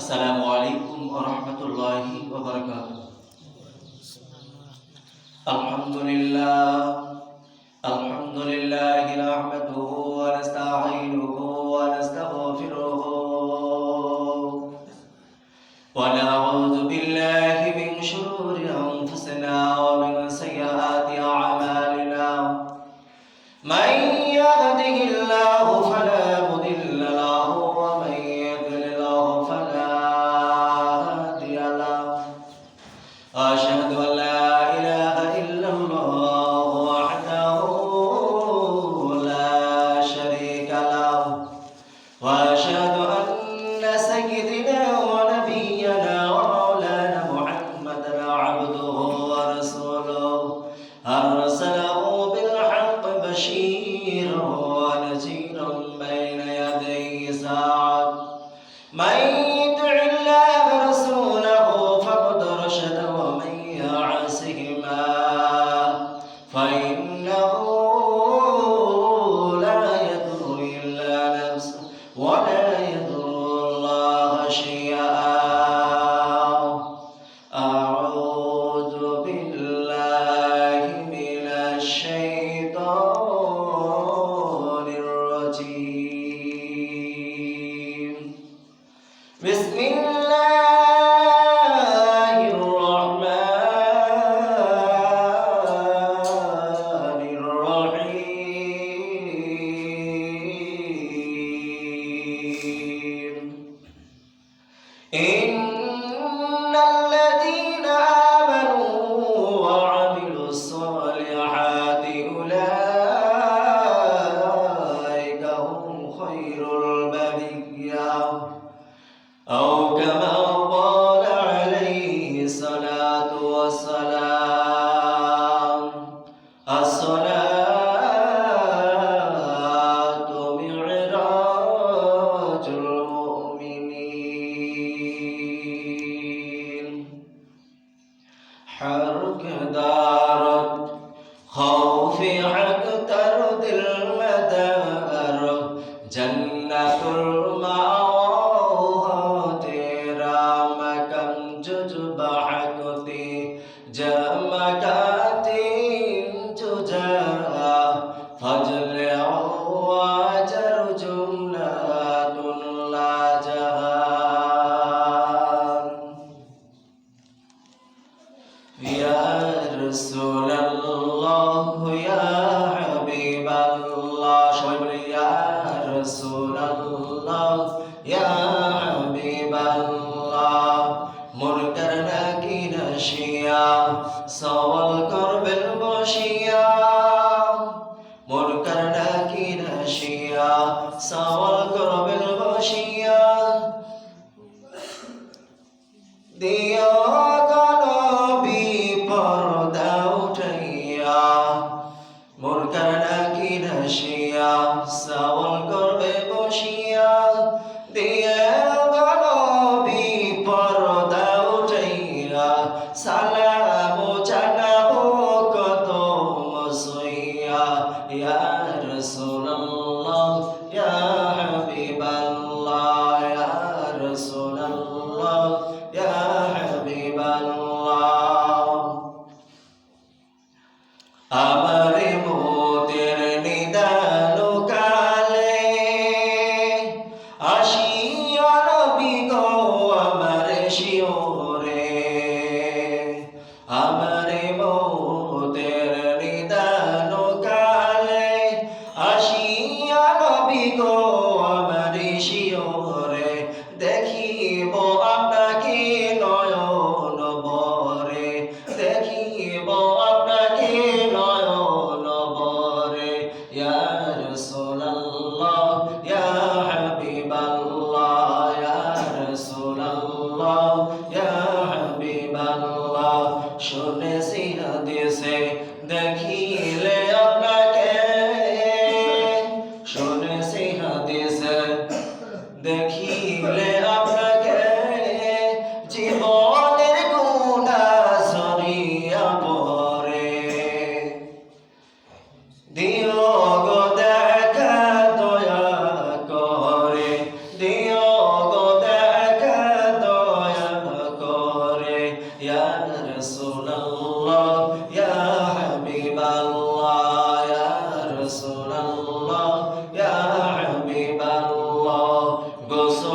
আসসালামু আলাইকুম ওয়া রাহমাতুল্লাহি ওয়া বারাকাতুহু। আলহামদুলিল্লাহ নাহমাদুহু ওয়া নাস্তাঈনুহু ওয়া নাস্তাগফিরুহু ওয়া নাউযু বিল্লাহি মিন শুরুরি আনফুসিনা ওয়া মিন সাইয়্যাতি আ'মালিনা। মান ইয়াহদিহিল্লাহু ফালা মুদিল্লা লাহু ওয়া মান يضلل فلا هادي له. أشهد أن لا إله إلا الله وحده لا شريك له، وأشهد أن سيدنا ونبينا ومولانا محمدا عبده ورسوله، أرسله بالحق بشيرا ونذيرا بين يدي الساعة. من يطع الله ورسوله فقد رشد، ومن يعصهما فإنه لا يضر إلا نفسه ولا يضر الله شيئا. أعوذ بالله من الشيطان الرجيم. بسم الله الرحمن الرحيم. إن الذين آمنوا وعملوا الصالحات أولئك هم خير البرية، أو كما قال عليه الصلاة والسلام: الصلاة معراج المؤمنين. حرك دارت خوف حق ترد المدار، جنة المأوى تیرا مکان جذبہ حقتی جمکاتی ججا فضل واجر جملة لا جهان. يا رسول الله يا حبيب الله، সবাই বলি يا رسول الله يا حبيب الله. মুনকার নাকির শিয়া সওয়াল করবেন বসিয়া, মুনকার নাকির শিয়া সওয়াল করবেন বসিয়া। দিও গনবি পর্দা উঠাইয়া, মুনকার নাকির শিয়া সওয়াল করবে বসিয়া। দিও গনবি পর্দা উঠাইয়া, সালাম জানাবো কত মসইয়া। ইয়া রাসূলুল্লাহ ইয়া হাবিবাল্লাহ, ইয়া রাসূলুল্লাহ ইয়া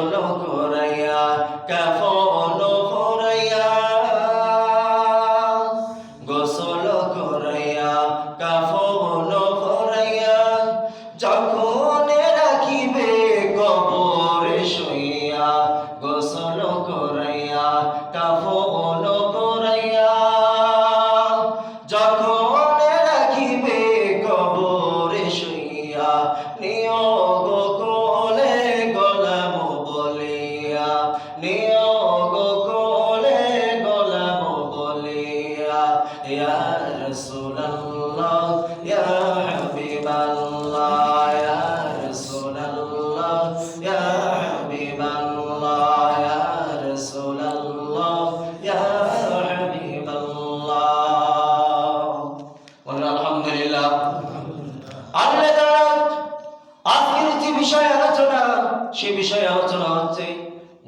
গোসল করাইয়া কাফন পরাইয়া গোসল করাইয়া কাফন পরাইয়া যখন রাখিবে কবরে শুইয়া গোসল করাইয়া কাফন পরাইয়া যখন রাখিবে কবরে শুইয়া নিয়োগ কোলে গলাম বলিয়া নিয়োগ কোলে গলাম বলিয়া ইয়া রাসূলুল্লাহ ইয়া হাবিবাল্লাহ ইয়া রাসূলুল্লাহ ইয়া হাবিবাল্লাহ ইয়া রাসূলুল্লাহ ইয়া হাবিবাল্লাহ। আলহামদুলিল্লাহ। আল্লাহ তাআলা আজকের যে বিষয় আলোচনা, সে বিষয়ে আলোচনা হচ্ছে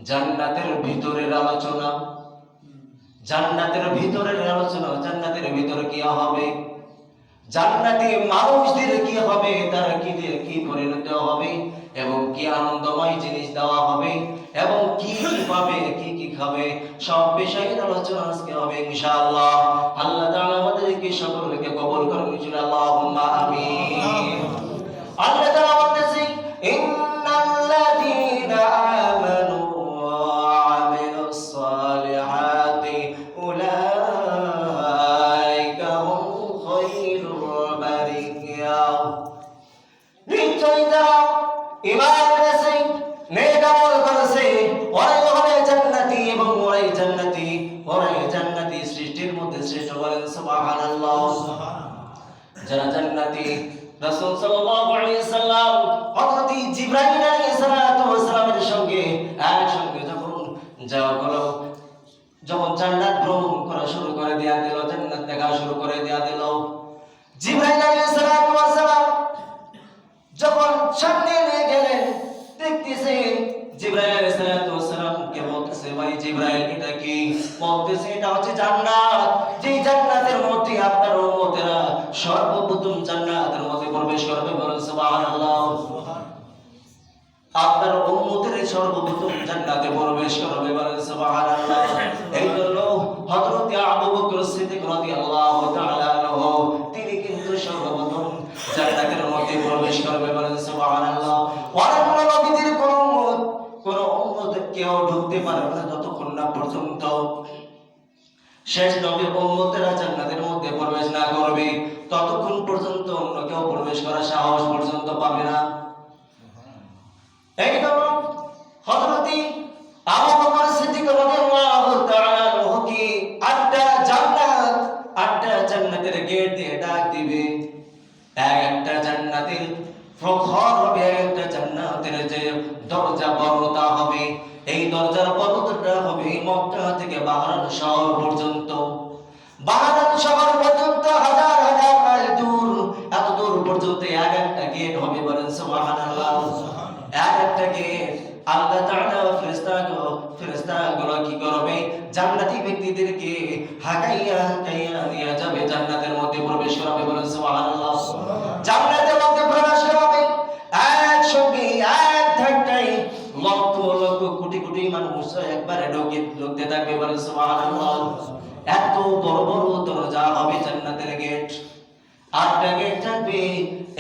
জান্নাতের ভিতরের আলোচনা। জান্নাতের ভিতরের আলোচনা, জান্নাতের ভিতরে কি হবে, জান্নাতে মানুষদের কি হবে, তারা কি দিয়ে কি পরিণত হবে, এবং কি আনন্দময় জিনিস দেওয়া হবে, এবং কি কি পাবে, কি কি খাবে, সব বিষয়ের আলোচনা আজকে হবে ইনশাআল্লাহ। আল্লাহ তাআলা আমাদেরকে সকলকে কবুল করুন ইনশাআল্লাহ, আল্লাহুম্মা আমিন। আল্লাহ তাআলা বলতেছে ইন্নাল্লাযীনা আমানু ওয়া আমিলুস সালিহাতি উলাইকা হুম খায়রুল বারিয়া। নিশ্চয়ই যারা ঈমান এনেছে, নেক আমল করেছে, ওরাই হবে জান্নাতি, এবং ওরাই জান্নাতি সৃষ্টির মধ্যে শ্রেষ্ঠ। বলেন সুবহানাল্লাহ। যারা জান্নাতি, রাসূল সাল্লাল্লাহু আলাইহি সাল্লাম হযরত জিবরাইল আলাইহিস সালাতু ওয়াস সালামের সঙ্গে একসঙ্গে যখন জান্নাত ভ্রমণ করা শুরু করে দেয়া দিল, জান্নাত দেখা শুরু করে দেয়া দিল, জিবরাইল আলাইহিস সালাতু ওয়াস সালাম যখন সামনে নিয়ে গেলেন, দেখতেছে জিবরাইল আলাইহিস সালাতু ওয়াস সালাম কে বলতেছে, ভাই জিবরাইল এটা কি? বলতেছে এটা হচ্ছে জান্নাত, যে জান্নাতের মধ্যে আপনার উম্মতেরা সর্বপ্রথম জান্নাতের মধ্যে প্রবেশ করবে। বলেন সুবহানাল্লাহ। আপনার উম্মতের সর্বপ্রথম জান্নাতে প্রবেশ করবে। বলেন সুবহানাল্লাহ। এই জন্য হযরত আবু বকর সিদ্দিক রাদিয়াল্লাহু তাআলা আনহু তিনি কিন্তু সর্বপ্রথম জান্নাতের মধ্যে প্রবেশ করবে। বলেন সুবহানাল্লাহ। অন্য নবীদের কোন উম্মত কেউ ঢুকতে পারবে না যতক্ষণ না পর্যন্ত শেষ নবীর উম্মতেরা জান্নাতের মধ্যে প্রবেশ না করবে, ততক্ষণ পর্যন্ত অন্য কেউ প্রবেশ করার সাহস পর্যন্ত পাবে না। এই জন্য হযরত আবু বকর সিদ্দিক রাদিয়াল্লাহু তাআলা আনহু কি আটটা জান্নাতের গেট দিয়ে ডাক দিবে। একটা জান্নাতের প্রখর হবে, একটা জান্নাতের যে দরজা বড়টা হবে, এই দরজার বড়টা হবে মক্কা থেকে বাহরাইন শহর পর্যন্ত। বাহরাইন শহর পর্যন্ত হাজার হাজার মাইল দূর, এত দূর পর্যন্ত এক একটা গেট হবে। বলেন সুবহানাল্লাহ। এক একটা গেট আল্লাহ তাআলা ফেরেশতাগুলো কি করবে, জান্নাতি ব্যক্তিদেরকে হাঁকাইয়া নিয়ে যাবে, জান্নাতের মধ্যে প্রবেশ করাবে। বলেন সুবহানাল্লাহ। জান্নাতের মধ্যে প্রবেশ করাবে একসঙ্গে এক ধাক্কায় লক্ষ লক্ষ কোটি কোটি মানুষ একবারে ঢুকতে থাকবে। বলেন সুবহানাল্লাহ। এত বড় বড় দরজা হবে জান্নাতের গেট, 8টা গেট থাকবে।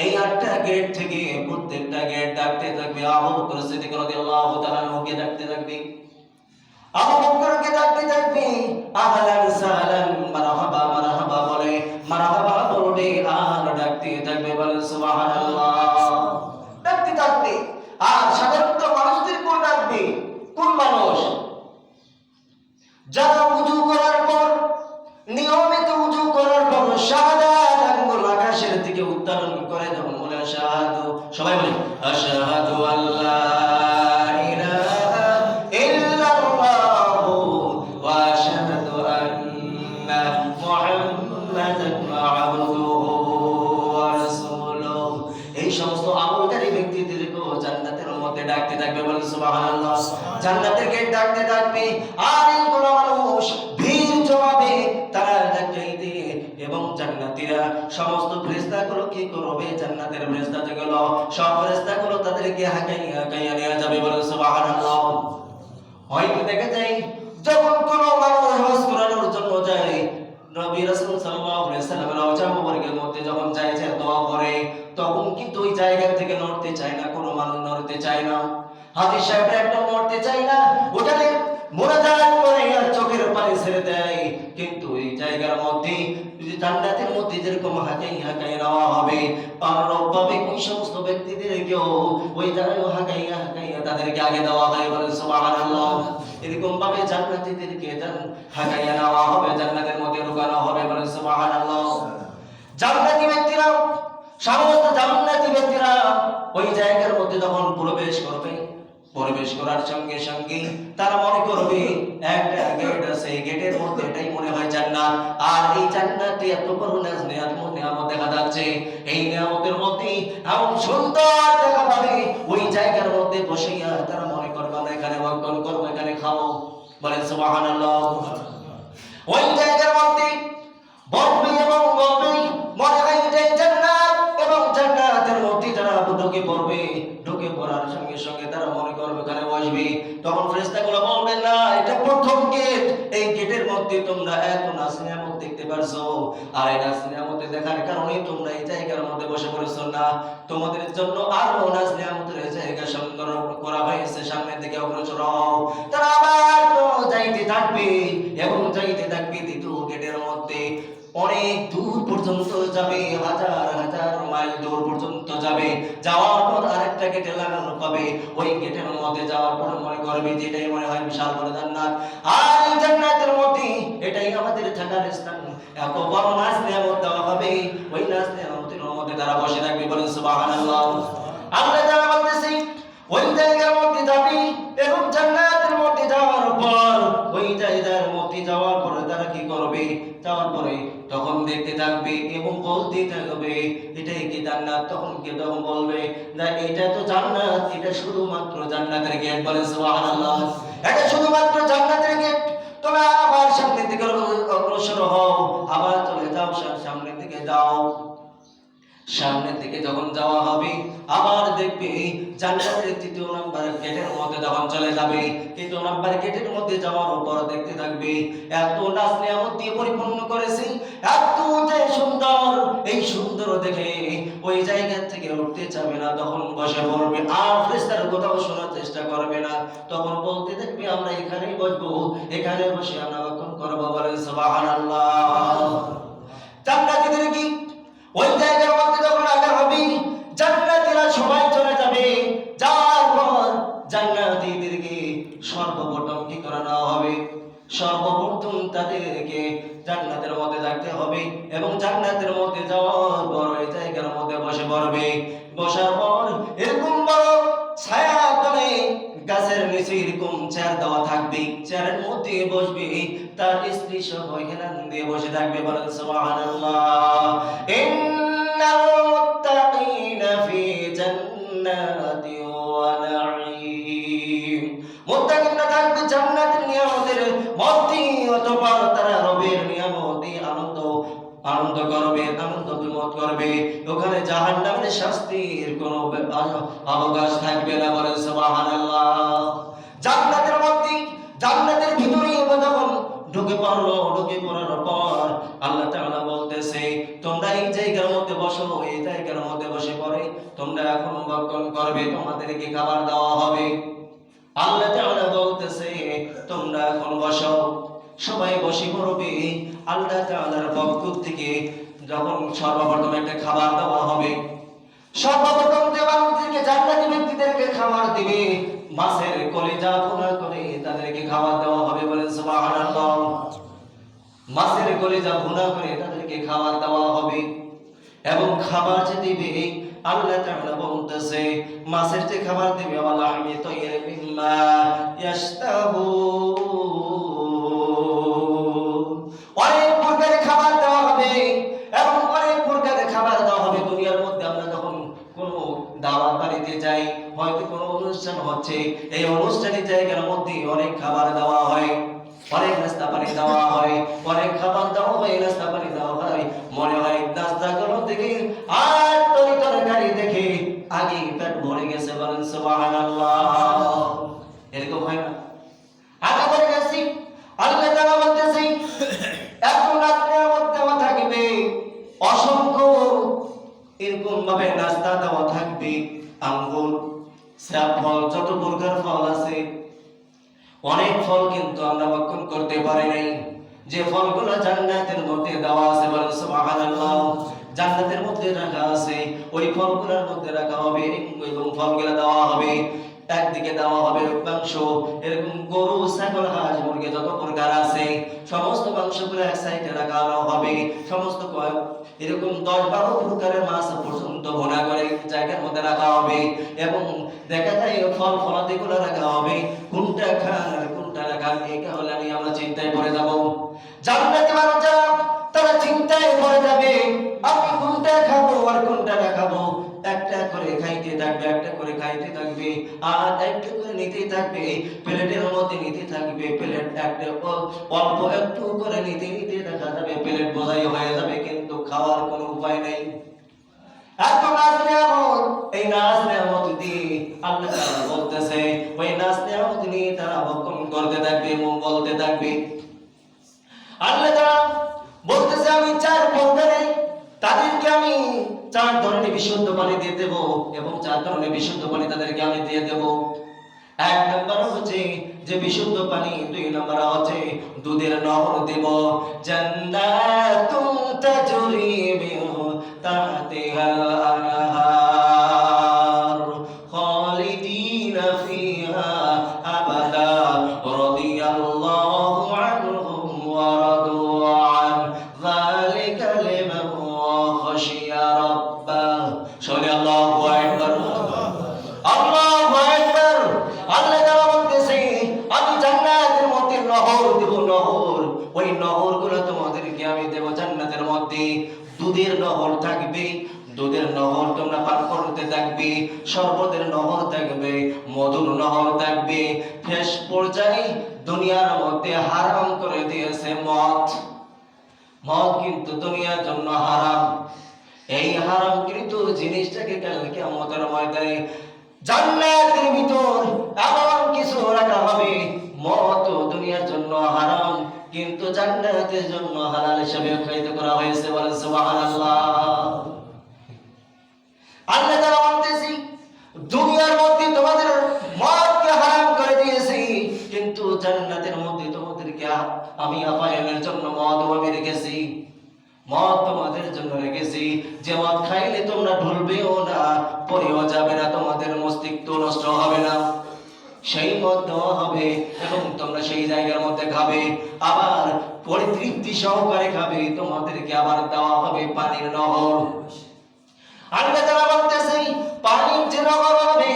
এই 8টা গেট থেকে প্রত্যেকটা গেট ডাকতে থাকবে, আবু বকর সিদ্দিক রাদিয়াল্লাহু তাআলা আনহুকে ডাকতে থাকবে, আবু বকরকে ডাকতে থাকবে, আহলান সাহলান মারহাবা মারহাবা বলে মারহাবা বলবে, আর ডাকতে থাকবে। বলেন সুবহানাল্লাহ। ডাকতে থাকবে। আর সাধারণত মানুষদেরকে ডাকবে কোন মানুষ? যারা ওযু করার পর, নিয়মিত ওযু করার পর শাহাদাত আঙ্গুল আকাশের দিকে উত্তোলন করে যখন বলে শাহাদু, সবাই বলে আশহাদু আল্লা ইলাহা ইল্লাল্লাহু ওয়া আশহাদু আন্না মুহাম্মাদান আবদুহু ওয়া রাসূলুহু। এই সমস্ত আমলকারী ব্যক্তিদেরকে জান্নাতের মধ্যে ডাকতে থাকবে। বলেন সুবহানাল্লাহ। জান্নাতের গেট ডাকতে থাকবে, আর এইগুলো মানুষ ভিড় জমাবে, তারা ডাকতে এবং জান্নাতীরা সমস্ত ফেরেশতাগুলো কি করবে, জান্নাতের ফেরেশতা যেগুলো সব ফেরেশতাগুলো তাদেরকে হাঁকাইয়া হাঁকাইয়া নিয়ে যাবে, বলেন সুবহানাল্লাহ। হয়তো দেখা যায় যখন কোনো মানুষ হজ করানোর জন্য যায়, নবী রাসূল সাল্লাল্লাহু আলাইহি সাল্লামের রওজা মুবারকের মধ্যে যখন যায় দোয়া করে, তখন কিন্তু ওই জায়গা থেকে নড়তে চায় না, কোনো মানুষ নড়তে চায় না, হাজী সাহেবরা একদম নড়তে চায় না, ওখানে মুনাজাত করে আর চোখের পানি ছেড়ে দেয়। কিন্তু এই জায়গার মধ্যে জান্নাতের মধ্যে যেরকম হাঁকাই হাঁকাই নেওয়া হবে, পারলৌকিকভাবে ওই সমস্ত ব্যক্তিদেরকেও ওই জায়গায় হাঁকাইয়া হাঁকাইয়া তাদেরকে আগে দেওয়া হয়, বলেন সুবহানাল্লাহ। এরকম ভাবে জান্নাতীদেরকে হাঁকাইয়া নেওয়া হবে, জান্নাতের মধ্যে ঢোকানো হবে, বলেন সুবহানাল্লাহ। জান্নাতী ব্যক্তিরা, সমস্ত জান্নাতী ব্যক্তিরা ওই জায়গার মধ্যে যখন প্রবেশ করবে, প্রবেশ করার সঙ্গে সঙ্গে তারা মনে করবে একটা গেট আছে, এই গেটের মধ্যে এটাই মনে হয় জান্নাত। আর এই জান্নাতে এত বড় নিয়ামত দেখা যাচ্ছে, এই নিয়ামতের মধ্যে এমন সুন্দর দেখা পাবে, ওই জায়গার মধ্যে বসিয়া তারা মনে করবে আমরা এখানে ভক্ষণ করবো, এখানে খাবো, বলেন সুবহানাল্লাহ। ওই জায়গার মধ্যে বলবে এবং বলবে মনে হয় এটাই জান্নাত, এবং জান্নাতের মধ্যে যারা ঢুকে পড়বে, ঢুকে পড়ার সঙ্গে সঙ্গে তারা মনে করবে এখানে বসবে। তখন ফেরেশতাগুলো বলবে না, এটা প্রথম গেট, এই গেটের মধ্যে তোমরা এত নাজ নিয়ামত দেখতে পারছো, আর এই নাজ নিয়ামত দেখার কারণে তোমরা এই জায়গার মধ্যে বসে পড়েছো না, তোমাদের জন্য আরো নাজ নিয়ামতের জায়গা সুন্দর করা হয়েছে, সামনের দিকে অগ্রসর হও। তারা আবার যাইতে থাকবে এবং যাইতে থাকবে দ্বিতীয় গেটের মধ্যে, অনেক দূর পর্যন্ত যাবে, হাজার হাজার মাইল দূর পর্যন্ত যাবে, যাওয়ার পর আরেকটা গেটে লাগানো হবে। ওই গেটের মধ্যে যাওয়ার পর মনে করবে যে এটাই মনে হয় বিশাল বড় জান্নাত, আর এই জান্নাতের মধ্যে এটাই আমাদের থাকার স্থান, এত বড় নাজ নিয়ামত দেওয়া হবে, ওই নাজ নিয়ামতের মধ্যে তারা বসে থাকবে, বলেন সুবহানাল্লাহ। আল্লাহ তাআলা বলতেছেন ওই জায়গার মধ্যে যাবে এবং জান্নাতের মধ্যে যাওয়ার পর ওই জায়গার মধ্যে যাওয়ার পরে তারা কি করবে, যাওয়ার পরে তখন দেখতে থাকবে এবং বলতে থাকবে এটাই কি জান্নাত। তখন কে তখন বলবে না, এটা তো জান্নাত, এটা শুধুমাত্র জান্নাতের গেট, বলেন সুবহানাল্লাহ। এটা শুধুমাত্র জান্নাতের গেট, তোমরা আবার সামনের দিকে অগ্রসর হও, আবার চলে যাও, সামনের দিকে যাও। সামনের দিকে যখন যাওয়া হবে আবার দেখবে জান্নাতের তৃতীয় নাম্বার গেটের মধ্যে যখন চলে যাবে, তৃতীয় নাম্বার গেটের মধ্যে যাওয়ার পর দেখতে থাকবে এত নাজ নিয়ামত দিয়ে পরিপূর্ণ করেছে, এত যে সুন্দর, এই সুন্দর দেখে ওই জায়গা থেকে উঠতে চাবে না, তখন বসে পড়বে আর ফেরেশতার কথাও শোনার চেষ্টা করবে না। তখন বলতে দেখবে আমরা এখানেই বসবো, এখানে বসে আমরা ভক্ষণ করবো, বলেন সুবহানাল্লাহ। জান্নাতীদের কি ওই জায়গার মধ্যে যখন আনা হবে, জান্নাতীরা সবাই চলে যাবে, যাওয়ার পর জান্নাতীদেরকে সর্বপ্রথম কি করানো হবে, সর্বপ্রথম তাদেরকে জান্নাতের মধ্যে থাকতে হবে এবং জান্নাতের মধ্যে যাওয়ার পর ওই জায়গার মধ্যে বসে পড়বে। বসার পর এরকম বড় ছায়া তলে গাছের নিচে এরকম চেয়ার দেওয়া থাকবে, চেয়ারের মধ্যে বসবে, তার স্ত্রী সহ হেলান দিয়ে বসে থাকবে, বলেন সুবহানাল্লাহ। ইন্নাল মুত্তাকিনা ফি জান্নাতি ওয়া নাঈম, মুত্তাকিনরা থাকবে জান্নাতের নিয়ামতের মধ্যে, অতঃপর তারা রবের নিয়ামতে আনন্দ করবে, আনন্দ বিমোদ করবে, ওখানে জাহান্নামের শাস্তির কোনো অবকাশ থাকবে না, বলেন সুবহানাল্লাহ। জান্নাতের মধ্যে, জান্নাতের ভিতরে যখন ঢুকে পড়লো, ঢুকে পড়ার পর আল্লাহ তাআলা বলতেছে তোমরা এই জায়গার মধ্যে বসো, এই জায়গার মধ্যে বসে পড়ে তোমরা এখন ভক্ষণ করবে, তোমাদেরকে খাবার দেওয়া হবে। আল্লাহ তাআলা বলতেছে তোমরা এখন বসো, সবাই বসে পড়বে। আল্লাহ তাআলার পক্ষ থেকে যখন সর্বপ্রথম একটা খাবার দেওয়া হবে, সর্বপ্রথম যে মানুষদেরকে, জান্নাতি ব্যক্তিদেরকে খাবার দিবে, মাছের কলিজা ভুনা করে তাদেরকে খাবার দেওয়া হবে, বলেন সুবহানাল্লাহ। মাছের কলিজা ভুনা করে তাদেরকে খাবার দেওয়া হবে এবং খাবার যে দিবে আল্লাহ তাআলা বলতেছে মাছের যে খাবার দিবে ওয়ালা হামি তাইয়্যিব মিম্মা ইয়াশতাহু, অনেক প্রকারের খাবার দেওয়া হবে এবং অনেক প্রকারের খাবার দেওয়া হবে। দুনিয়ার মধ্যে আমরা যখন কোনো দাওয়াত বাড়িতে যাই, হয়তো কোনো অনুষ্ঠান হচ্ছে, এই অনুষ্ঠানের জায়গার মধ্যে অনেক খাবার দেওয়া হয়, অনেক নাস্তা পানি দেওয়া হয়, অনেক খাবার দেওয়া হয়, নাস্তা পানি দেওয়া হয়, উপায় না। আগে বলে গেছি আল্লাহ তাআলা বলতেছি এখন রাত্রে মধ্যে থাকবে অসংখ্য এরকম ভাবে নাস্তা দেওয়া থাকবে, আঙ্গুর, সেব ফল, যত প্রকার ফল আছে অনেক ফল কিন্তু আমরা ভক্ষণ করতে পারি নাই। যে ফলগুলো জান্নাতের মধ্যে দেওয়া আছে, বলেন সুবহানাল্লাহ, জান্নাতের মধ্যে রাখা আছে, ওই ফলগুলোর মধ্যে রাখা হবে এবং ফলগুলো দেওয়া হবে। একদিকে দেওয়া হবে মাংস, এরকম গরু, ছাগল, হাঁস, মুরগি যত প্রকার আছে সমস্ত মাংসগুলো এক সাইডে রাখা হবে। সমস্ত এরকম 10-12 প্রকারের মাছ পর্যন্ত ভুনা করে জায়গার মধ্যে রাখা হবে এবং দেখা যায় ফল ফলাদিগুলো রাখা হবে। কোনটা খান আর কোনটা না খান এই কারণে আমরা চিন্তায় পড়ে যাব। জান্নাতি মানুষরা তারা চিন্তায় পড়ে যাবে আমি কোনটা খাবো আর কোনটা না খাবো। একটা করে খাইতে থাকবে, একটা করে খাইতে থাকবে, আর একটা করে নিতে থাকবে, প্লেটের মধ্যে নিতে থাকবে। প্লেট একটা অল্প একটু করে নিতে নিতে দেখা যাবে প্লেট বোঝাই হয়ে যাবে, কিন্তু খাওয়ার কোনো উপায় নেই। এত নাজ নিয়ামত, এই নাজ নিয়ামত দিয়ে আল্লাহ তাআলা বলতেছে ওই নাজ নিয়ামত নিয়ে তারা ভক্ষণ করতে থাকবে এবং বলতে থাকবে। আল্লাহ তাআলা বলতেছে আমি 4 প্রকারের তাদেরকে আমি 4 ধরনের বিশুদ্ধ পানি দিয়ে দেব এবং 4 ধরনের বিশুদ্ধ পানি তাদেরকে আমি দিয়ে দেব। 1 নাম্বার হচ্ছে যে বিশুদ্ধ পানি, 2 নাম্বার হচ্ছে দুধের নহর দেব। জান্নাতুন তাজরি মিন তাহতিহাল আনহার খালিদিনা ফিহা আবাদা রাদিয়াল্লাহু আনহুম ওয়া রাদু আন যালিকা লিমান খাশিয়া রাব্বাহ। শুনি আল্লাহু আকবার, আল্লাহু আকবার। আল্লাহ তাআলা বলতেছে আমি জান্নাতের মধ্যে নহর দেব, নহর, ওই নহরগুলো তোমাদেরকে আমি দেব জান্নাতের মধ্যে। দুধের নহর থাকবে, দুধের নহর তোমরা পান করতে থাকবে, শরবতের নহর থাকবে, মধুর নহর থাকবে। শেষ পর্যায়ে দুনিয়ার মধ্যে হারাম করে দিয়েছে মদ। মদ কিন্তু দুনিয়ার জন্য হারাম। এই হারাম কিন্তু জিনিসটাকে কাল কিয়ামতের ময়দানে জান্নাতের ভিতর এমন কিছু রাখা হবে, মদ দুনিয়ার জন্য হারাম কিন্তু জান্নাতের জন্য হালাল হিসেবে আখ্যায়িত করা হয়েছে, বলেন সুবহানাল্লাহ। আল্লাহ তাআলা বলতেছি দুনিয়ার মধ্যে তোমাদের মদকে হারাম করে দিয়েছি, কিন্তু জান্নাতের মধ্যে তোমাদেরকে আমি আপায়নের জন্য মদ আমি রেখেছি। মদ তোমাদের জন্য রেখেছি, যে মদ খাইলে তোমরা ঢুলবেও না, পড়েও যাবে না, তোমাদের মস্তিষ্ক নষ্ট হবে না, সেই মদ দেওয়া হবে এবং তোমরা সেই জায়গার মধ্যে খাবে, আবার পরিতৃপ্তি সহকারে খাবে। তোমাদেরকে আবার দেওয়া হবে পানির নহর। আল্লাহ তাআলা বলতেছে পানির যে নহর হবে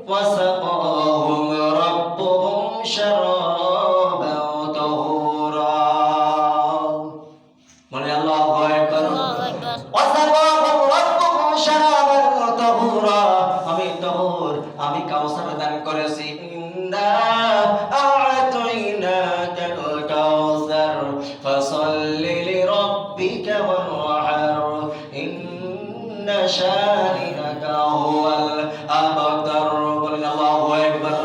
ওয়াসাকাহুম রাব্বুহুম শারাবান তাহুরা। মানে আল্লাহু আকবার, ওয়াসাকাহুম রাব্বুহুম শারাবান তাহুরা। আমি তাহুর, আমি কাউসার দান করেছি। ইন্না আ'তাইনাকাল কাউসার ফাসাল্লি লিরাব্বিকা ওয়ানহার ইন্না শানিআকা হুয়াল আবতার। বলেন আল্লাহু আকবার।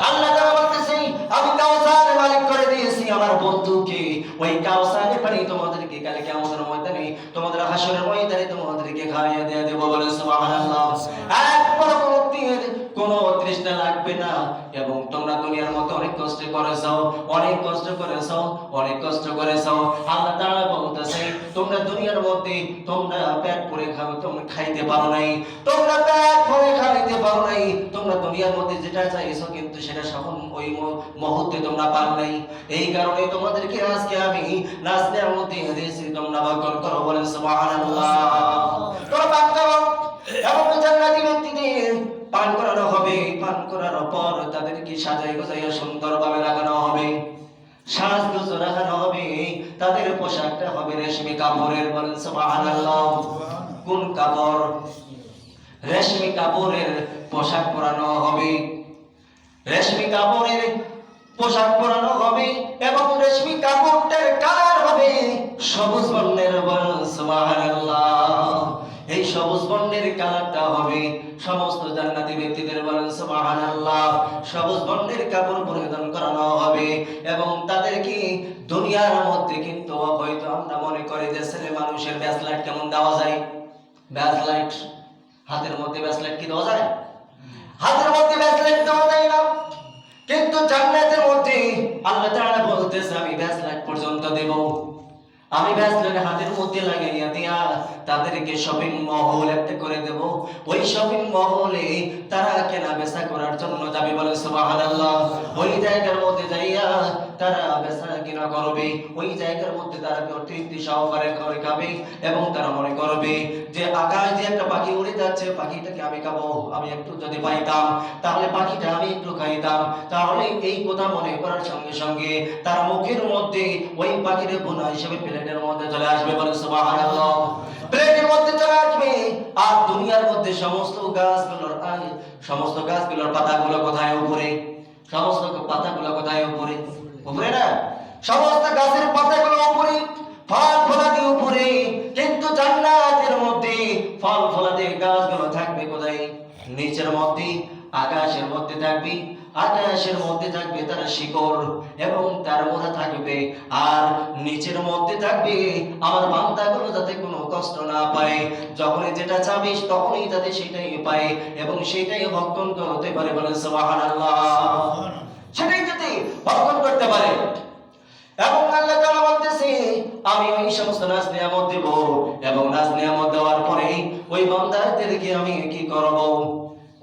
আল্লাহ তাআলা বলতেছে আমি কাউসারের মালিক করে দিয়েছি আমার বন্ধুকে। ওই কাউসারের পানি তোমাদেরকে কালকে কিয়ামতের ময়দানে, তোমাদের হাসরের ময়দানে তোমাদেরকে খাইয়ে দিয়ে দেব, বলেন সুবহানাল্লাহ। একবার কোনো তৃষ্ণা লাগবে না এবং তোমরা দুনিয়ার মধ্যে অনেক কষ্ট করেছো, অনেক কষ্ট করেছো, অনেক কষ্ট করেছো। আল্লাহ তাআলা বলতেছে তোমরা দুনিয়ার মধ্যে তোমরা পেট ভরে খাও, তোমরা খাইতে পারো নাই, তোমরা পেট ভরে খাইতে পারো নাই, তোমরা দুনিয়ার মধ্যে যেটা চাইছো কিন্তু সেটা সফল ওই মুহূর্তে তোমরা পারো নাই। এই কারণে তোমাদেরকে আজকে আমি নাজনের মধ্যে দিয়েছি, তোমরা ভক্ষণ করো, বলেন সুবহানাল্লাহ। তোমরা পান করো এবং জান্নাতি ব্যক্তিদের পান করানো হবে। পান করানোর পর তাদেরকে সাজাই গোছাইয়া সুন্দরভাবে লাগানো হবে, সাজগোজ রাখানো হবে। তাদের পোশাকটা হবে রেশমি কাপড়ের, বলেন সুবহানাল্লাহ। কোন কাপড়? রেশমি কাপড়ের পোশাক পরানো হবে, রেশমি কাপড়ের পোশাক পরানো হবে এবং রেশমি কাপড়টার কালার হবে সবুজ বর্ণের, বলেন সুবহানাল্লাহ। এই সবুজ বর্ণের কালারটা হবে সমস্ত জান্নাতি ব্যক্তিদের, বলেন সুবহানাল্লাহ, সবুজ বর্ণের কাপড় পরিধান করানো হবে। এবং তাদেরকে দুনিয়ার মধ্যে কিন্তু হয়তো আমরা মনে করি যে ছেলে মানুষের ব্যাসলাইট কেমন দেওয়া যায়, ব্যাসলাইট হাতের মধ্যে ব্যাসলাইট কি দেওয়া যায়? হাতের মধ্যে ব্যাসলাইট দেওয়া যায় না, কিন্তু জান্নাতের মধ্যে আল্লাহ তাআলা বলতেছে আমি ব্যাসলাইট পর্যন্ত দেব। আমি ব্যাসলাইট হাতের মধ্যে লাগাইয়া দিয়া তাদেরকে শপিং মহল একটা করে দেব। ওই শপিং মহলে তারা কেনা বেচা করার জন্য যাবে, বলে সুবহানাল্লাহ। ওই জায়গার মধ্যে যাইয়া তারা বেচা কিনা করবে, ওই জায়গার মধ্যে তারা তৃপ্তি সহকারে করে খাবে। এবং তারা মনে করবে যে আকাশ দিয়ে একটা পাখি উড়ে যাচ্ছে, পাখিটাকে আমি খাবো, আমি একটু যদি পাইতাম তাহলে পাখিটা আমি একটু খাইতাম। তাহলে এই কথা মনে করার সঙ্গে সঙ্গে তার মুখের মধ্যে ওই পাখির বোনা হিসেবে প্লেটের মধ্যে চলে আসবে, বলে সুবহানাল্লাহ। প্লেটের মধ্যে চলে আসবে। আর দুনিয়ার মধ্যে সমস্ত গাছগুলোর পাতাগুলো কোথায়? উপরে। সমস্ত পাতাগুলো কোথায়? উপরে। উপরে না, সমস্ত গাছের পাতাগুলো উপরে, ফল ফলাদি উপরে। কিন্তু জান্নাতের মধ্যে ফল ফলাদি গাছগুলো থাকবে কোথায়? নিচের মধ্যে, আকাশের মধ্যে থাকবে। আকাশের মধ্যে থাকবে তার শিকড় এবং তার মোড়া থাকবে। আর নিচের মধ্যে থাকবে আমার বান্দাগুলো যাতে কোনো কষ্ট না পায়, যখনই যেটা চাবি তখনই যাতে সেটাই পায় এবং সেটাই ভক্ষণ করতে পারে, বলেন সুবহানাল্লাহ। সেটাই যদি ভক্ষণ করতে পারে। এবং আল্লাহ তাআলা বলতেছে আমি ওই সমস্ত নাজ নিয়ামত দেব এবং নাজ নিয়ামত দেওয়ার পরে ওই বান্দাদেরকে আমি কি করব?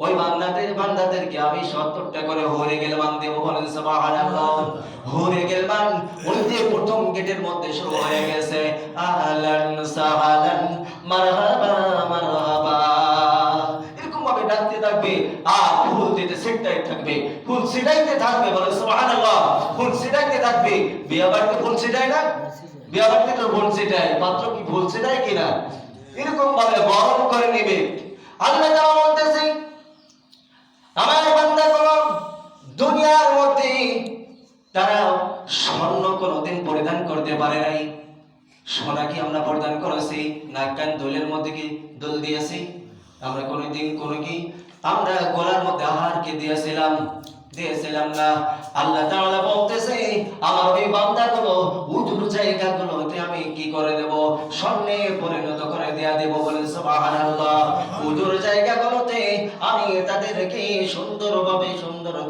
ওই বান্দাদেরকে আমি 70টা করে হুরে গিলমান দেব, বলেন সুবহানাল্লাহ। হুরে গিলমান ওই যে প্রথম গেটের মধ্যে শুরু হয়ে গেছে আহলান সাহালান মারহাবা মারহাবা, এরকম ভাবে ডাকতে থাকবে। আর ফুল দিতে ছিটাইতে থাকবে, ফুল ছিটাইতে থাকবে, বলেন সুবহানাল্লাহ। ফুল ছিটাইতে থাকবে। বিয়া বাড়িতে ফুল ছিটায় না? বিয়া বাড়িতে তো ফুল ছিটায়, পাত্র কি ফুল ছিটায় কিনা? এরকম ভাবে বরণ করে নেবে। আল্লাহ তাআলা বলতেছে আমার বান্দাগুলো দুনিয়ার মধ্যে তারা স্বর্ণ কোনোদিন পরিধান করতে পারে নাই। সোনা কি আমরা পরিধান করেছি? নাক কান দুলের মধ্যে কি দুল দিয়েছি? আমরা কোনোদিন কি আমরা গলার মধ্যে আহার কি দিয়েছিলাম না। আল্লাহ তাআলা বলতেছে আমার ওই বান্দাগুলো উজুর জায়গাগুলোতে আমি কি করে দেব? স্বর্ণে পরিণত করে দেব, বলেন সুবহানাল্লাহ। উজুর জায়গাগুলোতে আমি তাদেরকে সুন্দর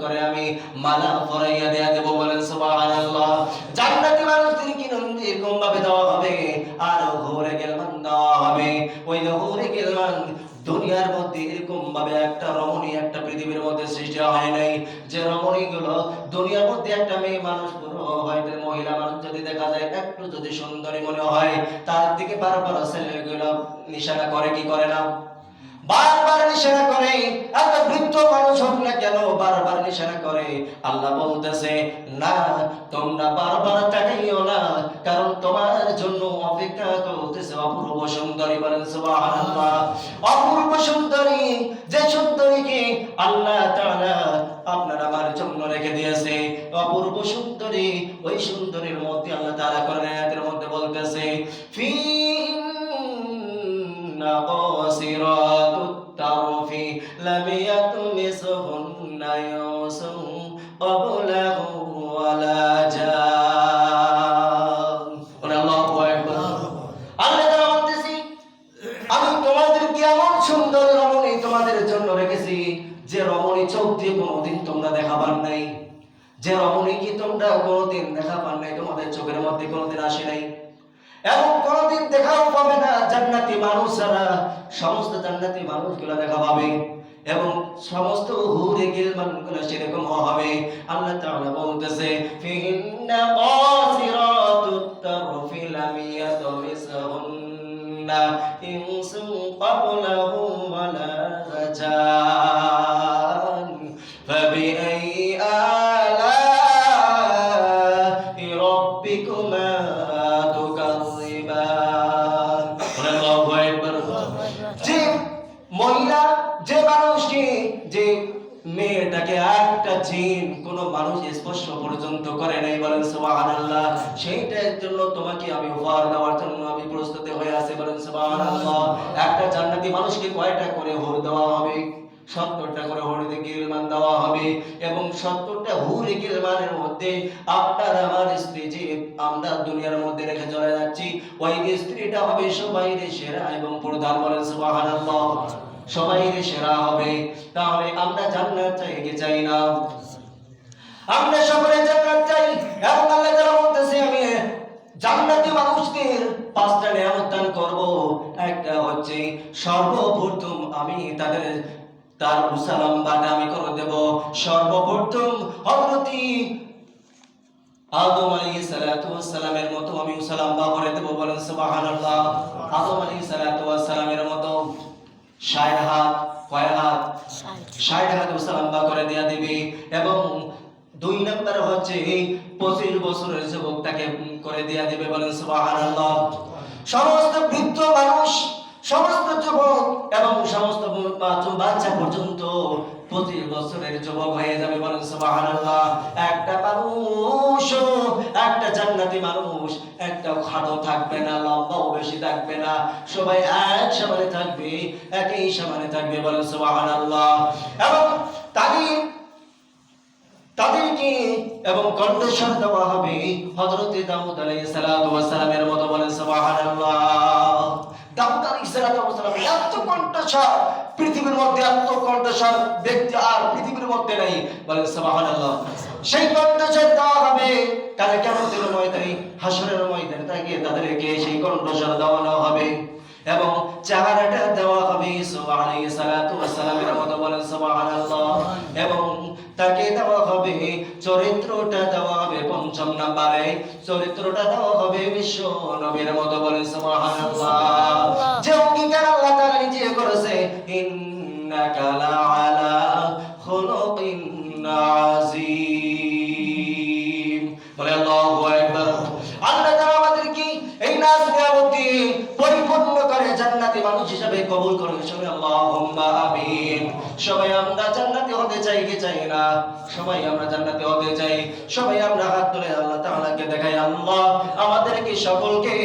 করে আমি মালা পরাইয়া দেব, বলেন সুবহানাল্লাহ। জান্নাতি মানুষদেরকে এরকম ভাবে দেওয়া হবে। আর হুরে গিলমান দেওয়া হবে। ওই হুরে গিলমান দুনিয়ার মধ্যে এরকম ভাবে একটা রমণী একটা পৃথিবীর মধ্যে সৃষ্টি হয় নাই যে রমণী গুলো দুনিয়ার মধ্যে একটা মেয়ে মানুষ হয়তো মহিলা মানুষ যদি দেখা যায় একটু যদি সুন্দরী মনে হয় তার দিকে বারবার ছেলেগুলো নিশানা করে, কি করে না? বারবার নিশানা করে। এত বৃদ্ধ মানুষ হোক না কেন বারবার নিশানা করে। আল্লাহ বলতেছে না, তোমরা বারবার তাকাইও না, কারণ তোমার জন্য অপেক্ষা করতেছে অপূর্ব সুন্দরী, বলেন সুবহানাল্লাহ। অপূর্ব সুন্দরী, যে সুন্দরীকে আল্লাহ তাআলা আপনার আমার জন্য রেখে দিয়েছে, অপূর্ব সুন্দরী। ওই সুন্দরীর মধ্যে আল্লাহ তাআলা কোরআন আয়াতের মধ্যে বলতেছে قاصرات الطرف لم يطمثهن انس قبلهم ولا جان। আল্লাহু আকবার। আল্লাহ তাআলা বলতেছি আমি তোমাদেরকে এমন সুন্দর রমণী তোমাদের জন্য রেখেছি যে রমণী চোখ দিয়ে কোনোদিন তোমরা দেখা পান নাই, যে রমণী কি তোমরা কোনোদিন দেখা পান নাই, তোমাদের চোখের মধ্যে কোনোদিন আসে নাই এবং কোনদিন দেখাও পাবে না। জান্নাতি মানুষরা সমস্ত জান্নাতি মানুষগুলো দেখা পাবে এবং সমস্ত হুরে গিলমানগুলো সেরকম হবে। আল্লাহ তাআলা বলতেছে ফিহিন্না কাসিরাতুত তারফি লাম ইয়াতমিসহুন্না ইনসুন ক্বাবলাহুম ওয়ালা জান ফাবিআই আলাই রাব্বিকুমা মহিলা যে মানুষকে যে মেয়েটাকে একটা জিন কোন মানুষ স্পর্শ পর্যন্ত করে পারে নাই, বলেন সুবহানাল্লাহ। সেইটার জন্য তোমাকে আমি উপহার দেওয়ার জন্য আমি প্রস্তুত হয়ে আছি, বলেন সুবহানাল্লাহ। একটা জান্নাতি মানুষকে কয়টা করে হুর দেওয়া হবে? 70টা করে হুরে গিলমান দেওয়া হবে, এবং 70টা হুরে গিলমানের মধ্যে আপনার আমার স্ত্রী যে আমরা দুনিয়ার মধ্যে রেখে চলে যাচ্ছি, ওই স্ত্রীটা হবে সবাইয়ের সেরা এবং প্রধান, বলেন সুবহানাল্লাহ। সবাইয়ের সেরা হবে। তাহলে আমরা জান্নাত চাই কি চাই না? আমরা সকলে জান্নাত চাই। এবং আল্লাহ তাআলা বলতেছে আমি জান্নাতি মানুষদের 5টা নিয়ামত দান করব। একটা হচ্ছে সর্বপ্রথম আমি তার সালাম বাটা আমি করে দেব। সর্বপ্রথম হযরত আদম আলাইহিস সালাতু ওয়াস সালামের মতো আমি সালাম বা করে দেব, বলেন সুবহানাল্লাহ। আদম আলাইহিস সালাতু ওয়াস সালামের মতো 60 হাত, কয় হাত? 60 হাত সালাম বা করে দেয়া দিবে। এবং 2 নম্বর হচ্ছে 25 বছরের যুবকটাকে করে দেয়া দিবে, বলেন সুবহানাল্লাহ। সমস্ত বৃদ্ধ মানুষ, সমস্ত যুবক এবং সমস্ত বাচ্চা পর্যন্ত 25 বছরের যুবক হয়ে যাবে, বলেন সুবহানাল্লাহ। একটা মানুষ, একটা জান্নাতি মানুষ, একটা খাটো থাকবে না, লম্বাও বেশি থাকবে না, সবাই এক সমানে থাকবে, একই সমানে থাকবে, বলেন সুবহানাল্লাহ। এবং তাদেরকে এবং কণ্ঠস্বর দেওয়া হবে হযরত দাউদ আলাইহিস সালাতু ওয়াস সালামের মতো, বলেন সুবহানাল্লাহ। দাউদ আলাইহিস সালাতু ওয়াস সালাম এত কণ্ঠস্বর, পৃথিবীর মধ্যে এত কণ্ঠস্বর ব্যক্তি আর পৃথিবীর মধ্যে নাই, বলেন সুবহানাল্লাহ। সেই কণ্ঠস্বর দেওয়া হবে কাল কিয়ামতের ময়দানে, হাসরের ময়দানে তাদেরকে সেই কণ্ঠস্বর দেওয়ানো হবে এবং চেহারাটা দেওয়া হবে ঈসা আলাইহিস সালাতু ওয়াস সালামের মতো, বলেন সুবহানাল্লাহ। এবং তাকে দেওয়া হবে চরিত্রটা দেওয়া হবে 5 নম্বরে, চরিত্রটা দেওয়া হবে বিশ্ব নবীর মতো, বলেন সুবহানাল্লাহ। যে অঙ্গীকার আল্লাহ তাআলা নিজে করেছে, ইন্নাকা লাআলা খুলুকিন আযীম, বলে আল্লাহু আকবার। আল্লাহ তাআলা আমাদেরকে এই নাজ নিয়ামতি পরিপূর্ণ করে জান্নাতি মানুষ হিসেবে কবুল করুন, সবাই আল্লাহুম্মা আমিন। সবাই আমরা জান্নাতি হতে চাই কি চাই না? সবাই আমরা জান্নাতি হতে চাই। সবাই আমরা হাত তুলে আল্লাহ তাআলাকে দেখাই, আল্লাহ আমাদেরকে সকলকে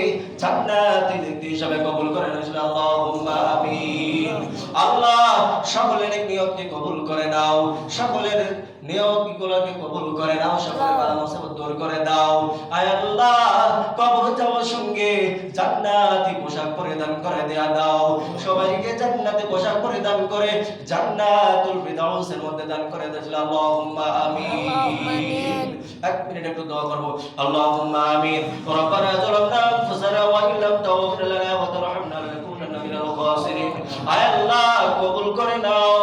জান্নাতি ব্যক্তি হিসেবে কবুল করেন, আল্লাহুম্মা আমিন। আল্লাহ সকলের নিয়তকে কবুল করে নাও, সকলের নিয়তগুলোকে কবুল করে নাও, সকলের বালা মুসিবত দূর করে দাও। আয় আল্লাহ কবর যাওয়ার সঙ্গে জান্নাতি পোশাক পরিধান করে দেয়া দাও, সবাইকে জান্নাতি পোশাক পরিধান করে জান্নাতুল ফিরদাউসের মধ্যে দান করে দাও, আল্লাহুম্মা আমিন। এক মিনিট একটু দোয়া করব, আল্লাহুম্মা আমিন। রব্বানা যালামনা আনফুসানা ওয়া ইল্লাম তাগফির লানা ওয়া তারহামনা লানাকুনান্না মিনাল খাসিরিন। আয় আল্লাহ কবুল করে নাও,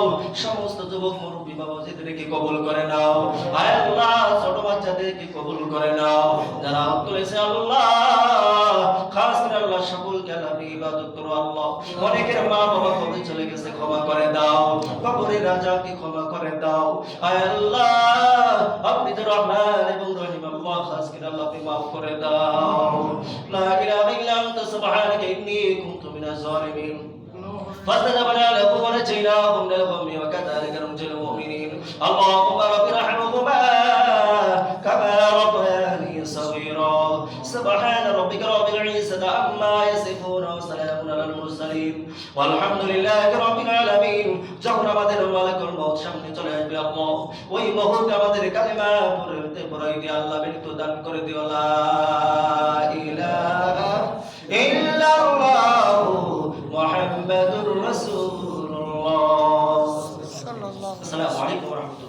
সমস্ত যুবক মুরব্বি বাবাজিদেরকে কবুল করে নাও। আয় আল্লাহ ছোট বাচ্চাদেরকে কবুল করে নাও, যারা হাত তুলেছে আল্লাহ খাস করে আল্লাহ সকলকে আল্লাহ ইবাদত করো আল্লাহ। অনেকের মা বাবা কবরে চলে গেছে, ক্ষমা করে দাও, কবরের রাজাকে ক্ষমা করে দাও। আয় আল্লাহ আপনি তো রহমান এবং রহিম, আল্লাহ খাস করে আল্লাহ আপনি মাফ করে দাও। লা ইলাহা ইল্লা আনতা সুবহানাকা ইন্নী কুনতু মিনাজ জালিমিন। فاستجبنا له ونجيناه من الغم وكذلك ننجي المؤمنين. اللهم رب ارحمهما كما ربياني صغيرا. سبحان ربك رب العزة عما يصفون وسلام على المرسلين والحمد لله رب العالمين. যখন আমাদের মালিকুল মউত সামনে চলে আসবে আল্লাহ, ওই মুহূর্তে আমাদের কালিমা পড়াই দিয়ে আল্লাহ মৃত্যু দান করে দিও। লা ইলাহা ইল্লাল্লাহু মুহাম্মাদুর রাসূলুল্লাহ। আসসালামু আলাইকুম ওয়া রাহমাতুল্লাহ।